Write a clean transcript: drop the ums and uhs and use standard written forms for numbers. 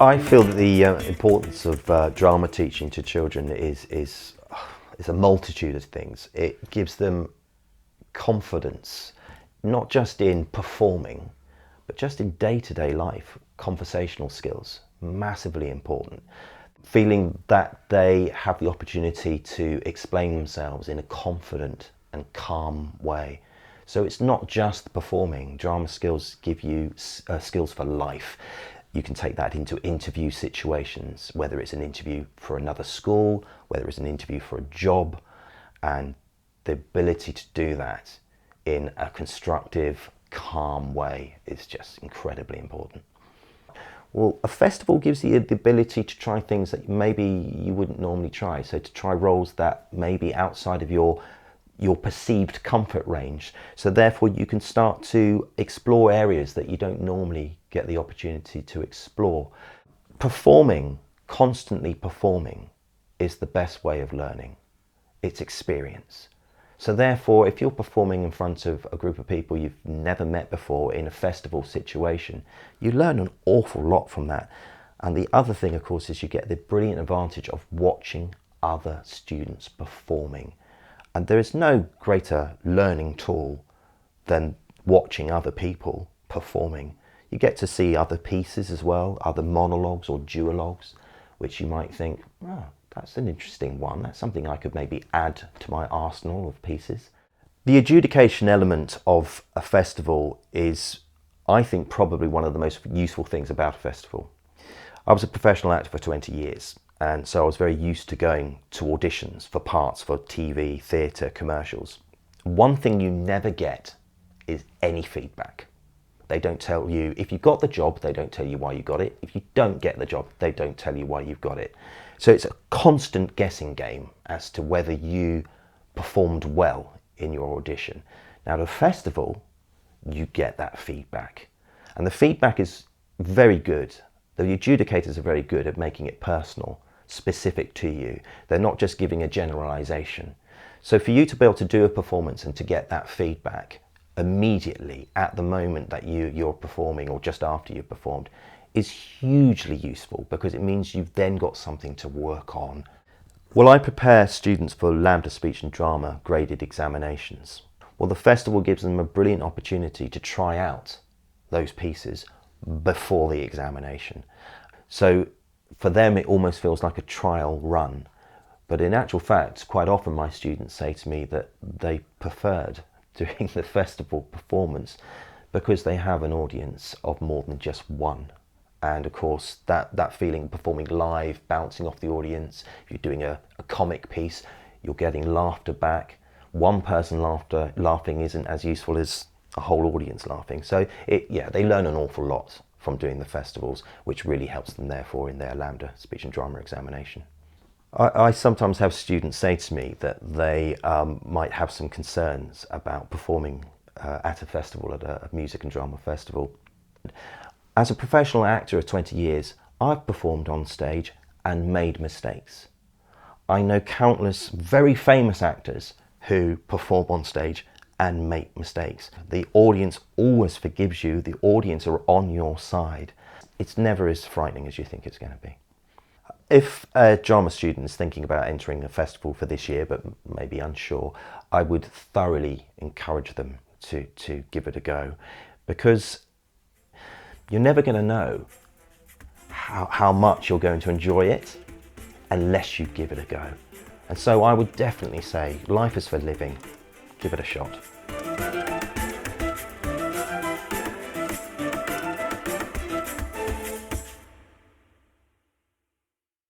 I feel that the importance of drama teaching to children is a multitude of things. It gives them confidence, not just in performing, but just in day-to-day life. Conversational skills, massively important. Feeling that they have the opportunity to explain themselves in a confident and calm way. So it's not just performing. Drama skills give you skills for life. You can take that into interview situations, whether it's an interview for another school, whether it's an interview for a job, and the ability to do that in a constructive, calm way is just incredibly important. Well, a festival gives you the ability to try things that maybe you wouldn't normally try. So to try roles that may be outside of your perceived comfort range. So therefore you can start to explore areas that you don't normally get the opportunity to explore. Performing, constantly performing, is the best way of learning. It's experience. So therefore, if you're performing in front of a group of people you've never met before in a festival situation, you learn an awful lot from that. And the other thing, of course, is you get the brilliant advantage of watching other students performing. And there is no greater learning tool than watching other people performing. You get to see other pieces as well, other monologues or duologues, which you might think, oh, that's an interesting one. That's something I could maybe add to my arsenal of pieces. The adjudication element of a festival is, I think, probably one of the most useful things about a festival. I was a professional actor for 20 years. And so I was very used to going to auditions for parts for TV, theatre, commercials. One thing you never get is any feedback. They don't tell you, if you got the job, they don't tell you why you got it. If you don't get the job, they don't tell you why you've got it. So it's a constant guessing game as to whether you performed well in your audition. Now at a festival, you get that feedback. And the feedback is very good. The adjudicators are very good at making it personal, specific to you. They're not just giving a generalization. So for you to be able to do a performance and to get that feedback immediately at the moment that you're performing or just after you've performed is hugely useful, because it means you've then got something to work on. Well, I prepare students for LAMDA speech and drama graded examinations. Well, the festival gives them a brilliant opportunity to try out those pieces before the examination. So for them, it almost feels like a trial run. But in actual fact, quite often my students say to me that they preferred doing the festival performance because they have an audience of more than just one. And of course, that feeling performing live, bouncing off the audience. If you're doing a comic piece, you're getting laughter back. One person laughing isn't as useful as a whole audience laughing. So they learn an awful lot from doing the festivals, which really helps them therefore in their LAMDA speech and drama examination. I sometimes have students say to me that they might have some concerns about performing at a festival, at a music and drama festival. As a professional actor of 20 years, I've performed on stage and made mistakes. I know countless very famous actors who perform on stage and make mistakes. The audience always forgives you. The audience are on your side. It's never as frightening as you think it's going to be. If a drama student is thinking about entering a festival for this year but maybe unsure, I would thoroughly encourage them to give it a go, because you're never going to know how much you're going to enjoy it unless you give it a go. And so I would definitely say, life is for living. Give it a shot.